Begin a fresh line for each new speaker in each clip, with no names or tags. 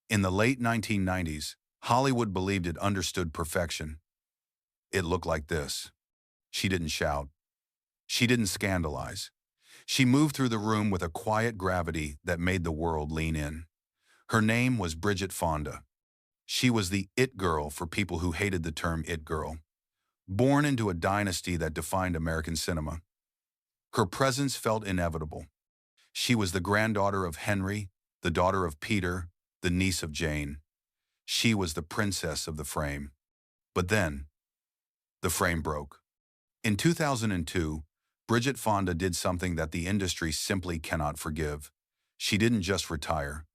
In the late 1990s, Hollywood believed it understood perfection. It looked like this. She didn't shout. She didn't scandalize. She moved through the room with a quiet gravity that made the world lean in. Her name was Bridget Fonda. She was the it girl for people who hated the term it girl, born into a dynasty that defined American cinema. Her presence felt inevitable. She was the granddaughter of Henry, the daughter of Peter, the niece of Jane. She was the princess of the frame. But then, the frame broke. In 2002, Bridget Fonda did something that the industry simply cannot forgive. She didn't just retire.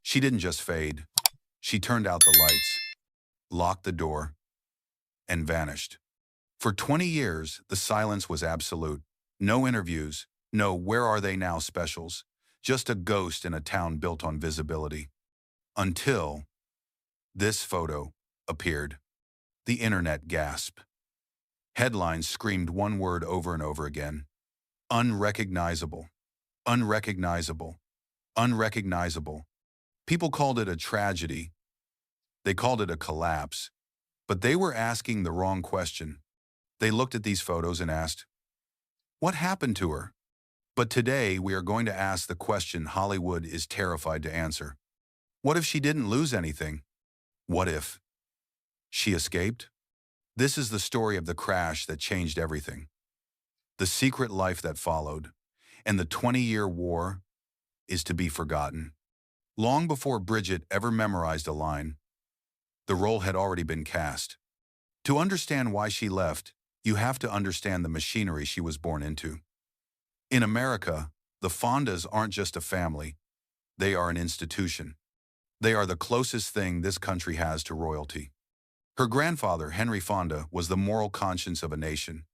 She didn't just fade. She turned out the lights, locked the door, and vanished. For 20 years, the silence was absolute. No interviews, no "where are they now" specials, just a ghost in a town built on visibility. Until this photo appeared. The internet gasped. Headlines screamed one word over and over again. Unrecognizable. Unrecognizable. Unrecognizable. People called it a tragedy. They called it a collapse. But they were asking the wrong question. They looked at these photos and asked, what happened to her? But today we are going to ask the question Hollywood is terrified to answer. What if she didn't lose anything? What if she escaped? This is the story of the crash that changed everything, the secret life that followed, and the 20-year war is to be forgotten. Long before Bridget ever memorized a line, the role had already been cast. To understand why she left, you have to understand the machinery she was born into. In America, the Fondas aren't just a family. They are an institution. They are the closest thing this country has to royalty. Her grandfather, Henry Fonda, was the moral conscience of a nation.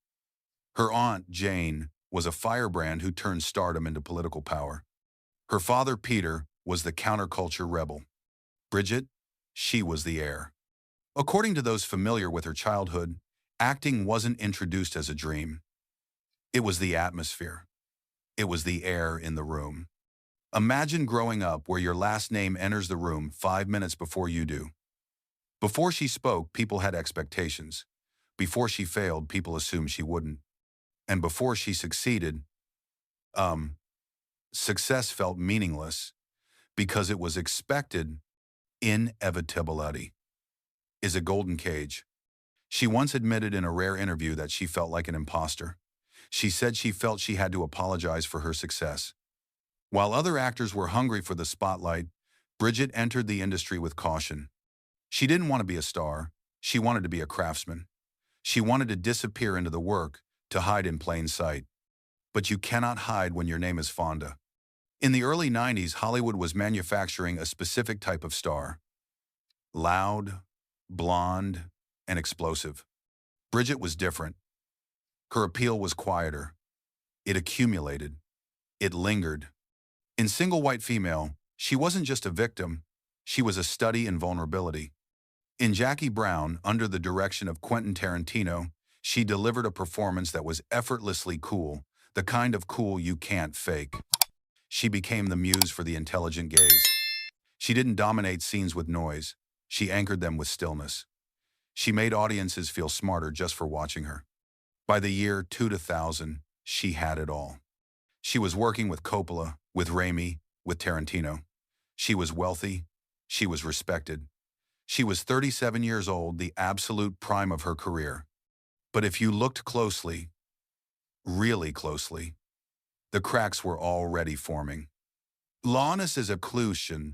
Her aunt, Jane, was a firebrand who turned stardom into political power. Her father, Peter, was the counterculture rebel. Bridget, she was the heir. According to those familiar with her childhood, acting wasn't introduced as a dream. It was the atmosphere. It was the air in the room. Imagine growing up where your last name enters the room 5 minutes before you do. Before she spoke, people had expectations. Before she failed, people assumed she wouldn't. And before she succeeded, success felt meaningless because it was expected. Inevitability is a golden cage. She once admitted in a rare interview that she felt like an imposter. She said she felt she had to apologize for her success. While other actors were hungry for the spotlight, Bridget entered the industry with caution. She didn't want to be a star. She wanted to be a craftsman. She wanted to disappear into the work, to hide in plain sight. But you cannot hide when your name is Fonda. In the early 90s, Hollywood was manufacturing a specific type of star. Loud, blonde, and explosive. Bridget was different. Her appeal was quieter. It accumulated. It lingered. In Single White Female, she wasn't just a victim. She was a study in vulnerability. In Jackie Brown, under the direction of Quentin Tarantino, she delivered a performance that was effortlessly cool, the kind of cool you can't fake. She became the muse for the intelligent gaze. She didn't dominate scenes with noise. She anchored them with stillness. She made audiences feel smarter just for watching her. By the year 2000, she had it all. She was working with Coppola, with Raimi, with Tarantino. She was wealthy. She was respected. She was 37 years old, the absolute prime of her career. But if you looked closely, really closely, the cracks were already forming. Lawless as a clusion,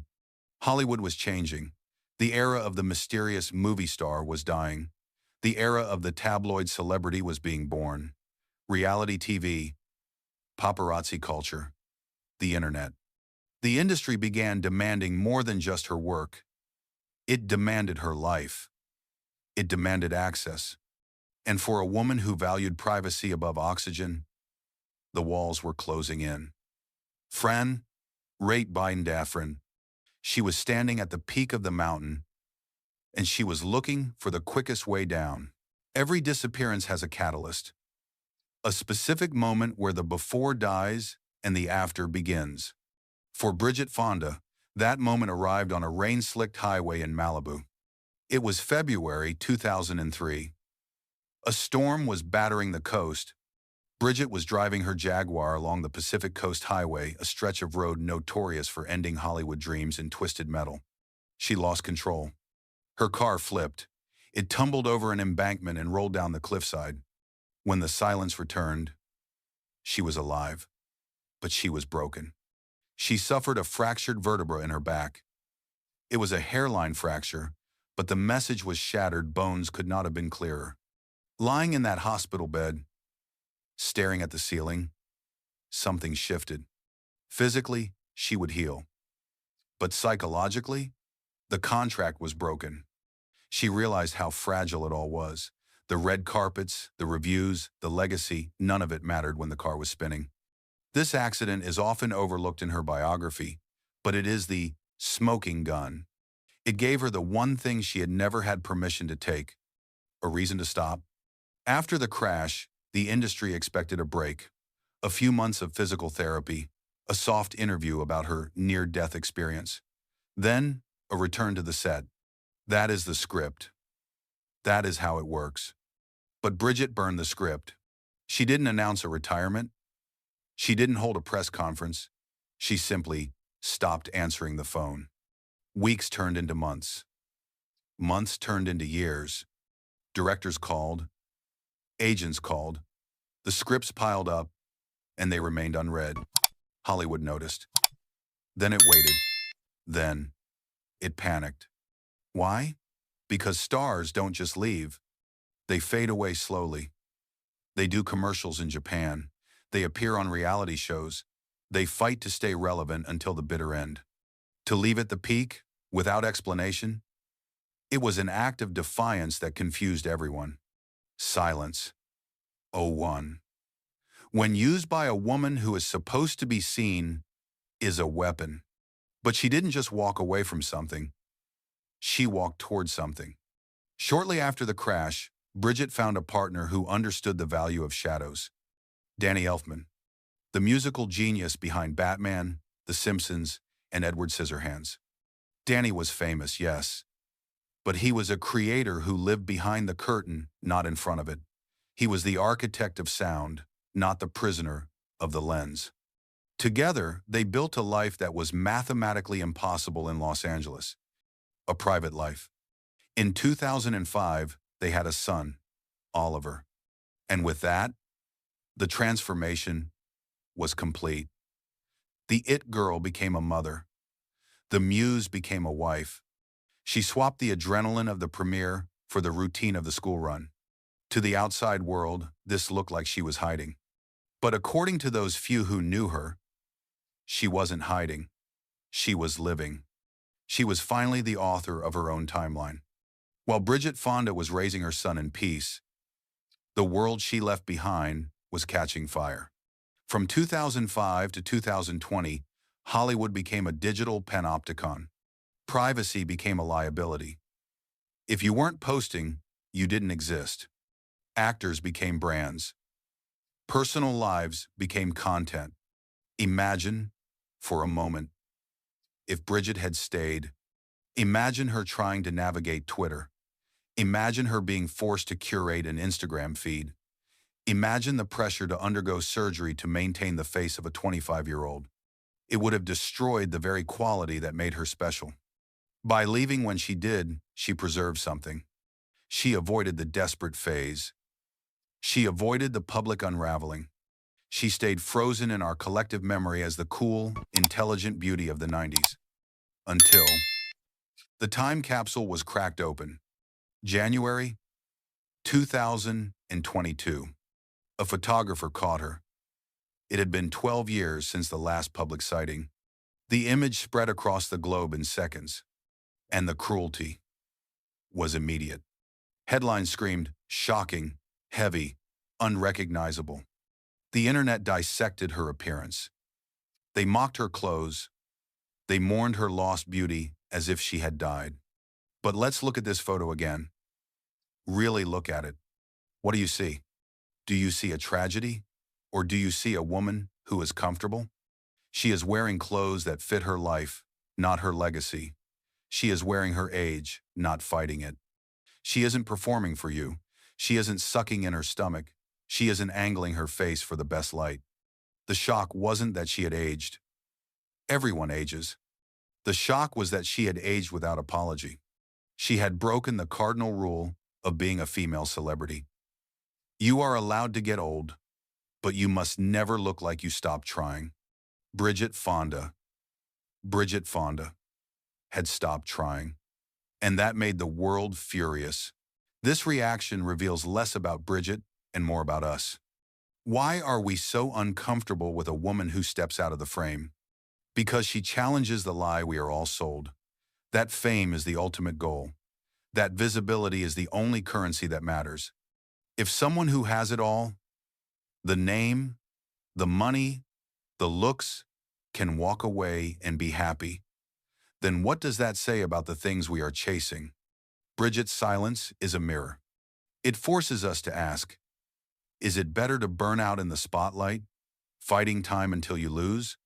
Hollywood was changing. The era of the mysterious movie star was dying. The era of the tabloid celebrity was being born. Reality TV, paparazzi culture, the internet. The industry began demanding more than just her work. It demanded her life. It demanded access. And for a woman who valued privacy above oxygen, the walls were closing in. Fran, rate Bindafrin. She was standing at the peak of the mountain, and she was looking for the quickest way down. Every disappearance has a catalyst, a specific moment where the before dies and the after begins. For Bridget Fonda, That moment arrived on a rain-slicked highway in Malibu. It was February 2003. A storm was battering the coast. Bridget was driving her Jaguar along the Pacific Coast Highway, a stretch of road notorious for ending Hollywood dreams in twisted metal. She lost control. Her car flipped. It tumbled over an embankment and rolled down the cliffside. When the silence returned, she was alive, but she was broken. She suffered a fractured vertebra in her back. It was a hairline fracture, but the message was shattered. Bones could not have been clearer. Lying in that hospital bed, staring at the ceiling, something shifted. Physically, she would heal. But psychologically, the contract was broken. She realized how fragile it all was. The red carpets, the reviews, the legacy, none of it mattered when the car was spinning. This accident is often overlooked in her biography, but it is the smoking gun. It gave her the one thing she had never had permission to take, a reason to stop. After the crash, the industry expected a break, a few months of physical therapy, a soft interview about her near-death experience. Then, a return to the set. That is the script. That is how it works. But Bridget burned the script. She didn't announce a retirement. She didn't hold a press conference. She simply stopped answering the phone. Weeks turned into months. Months turned into years. Directors called. Agents called. The scripts piled up, and they remained unread. Hollywood noticed. Then it waited. Then it panicked. Why? Because stars don't just leave. They fade away slowly. They do commercials in Japan. They appear on reality shows. They fight to stay relevant until the bitter end. To leave at the peak, without explanation, it was an act of defiance that confused everyone. Silence. Oh, one. When used by a woman who is supposed to be seen, is a weapon. But she didn't just walk away from something. She walked towards something. Shortly after the crash, Bridget found a partner who understood the value of shadows. Danny Elfman, the musical genius behind Batman, The Simpsons, and Edward Scissorhands. Danny was famous, yes, but he was a creator who lived behind the curtain, not in front of it. He was the architect of sound, not the prisoner of the lens. Together, they built a life that was mathematically impossible in Los Angeles, a private life. In 2005, they had a son, Oliver. And with that, the transformation was complete. The it girl became a mother. The muse became a wife. She swapped the adrenaline of the premiere for the routine of the school run. To the outside world, this looked like she was hiding. But according to those few who knew her, she wasn't hiding. She was living. She was finally the author of her own timeline. While Bridget Fonda was raising her son in peace, the world she left behind was catching fire. From 2005 to 2020, Hollywood became a digital panopticon. Privacy became a liability. If you weren't posting, you didn't exist. Actors became brands. Personal lives became content. Imagine, for a moment, if Bridget had stayed. Imagine her trying to navigate Twitter. Imagine her being forced to curate an Instagram feed. Imagine the pressure to undergo surgery to maintain the face of a 25-year-old. It would have destroyed the very quality that made her special. By leaving when she did, she preserved something. She avoided the desperate phase. She avoided the public unraveling. She stayed frozen in our collective memory as the cool, intelligent beauty of the 90s. Until the time capsule was cracked open. January 2022. A photographer caught her. It had been 12 years since the last public sighting. The image spread across the globe in seconds, and the cruelty was immediate. Headlines screamed, shocking, heavy, unrecognizable. The internet dissected her appearance. They mocked her clothes. They mourned her lost beauty as if she had died. But let's look at this photo again. Really look at it. What do you see? Do you see a tragedy? Or do you see a woman who is comfortable? She is wearing clothes that fit her life, not her legacy. She is wearing her age, not fighting it. She isn't performing for you. She isn't sucking in her stomach. She isn't angling her face for the best light. The shock wasn't that she had aged. Everyone ages. The shock was that she had aged without apology. She had broken the cardinal rule of being a female celebrity. You are allowed to get old, but you must never look like you stopped trying. Bridget Fonda. Bridget Fonda had stopped trying. And that made the world furious. This reaction reveals less about Bridget and more about us. Why are we so uncomfortable with a woman who steps out of the frame? Because she challenges the lie we are all sold. That fame is the ultimate goal. That visibility is the only currency that matters. If someone who has it all, the name, the money, the looks, can walk away and be happy, then what does that say about the things we are chasing? Bridget's silence is a mirror. It forces us to ask, is it better to burn out in the spotlight, fighting time until you lose?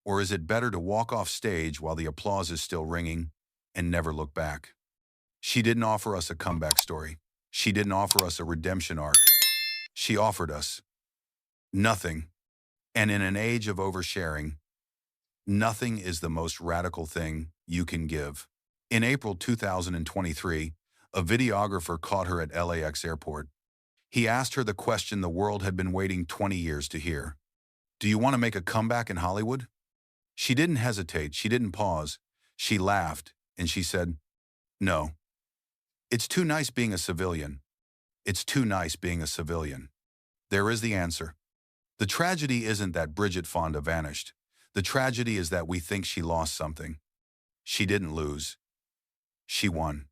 Or is it better to walk off stage while the applause is still ringing and never look back? She didn't offer us a comeback story. She didn't offer us a redemption arc. She offered us nothing. And in an age of oversharing, nothing is the most radical thing you can give. In April 2023, a videographer caught her at LAX airport. He asked her the question the world had been waiting 20 years to hear. Do you want to make a comeback in Hollywood? She didn't hesitate. She didn't pause. She laughed, and she said, no. It's too nice being a civilian. It's too nice being a civilian. There is the answer. The tragedy isn't that Bridget Fonda vanished. The tragedy is that we think she lost something. She didn't lose. She won.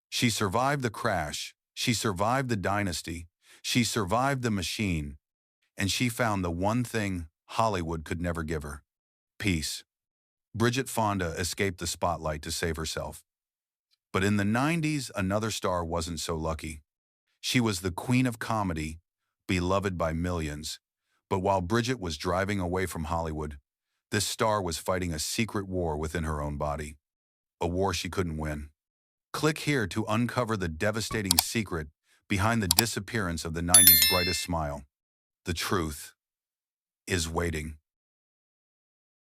She survived the crash. She survived the dynasty. She survived the machine. And she found the one thing Hollywood could never give her: peace. Bridget Fonda escaped the spotlight to save herself. But in the 90s, another star wasn't so lucky. She was the queen of comedy, beloved by millions. But while Bridget was driving away from Hollywood, this star was fighting a secret war within her own body. A war she couldn't win. Click here to uncover the devastating secret behind the disappearance of the 90s brightest smile. The truth is waiting.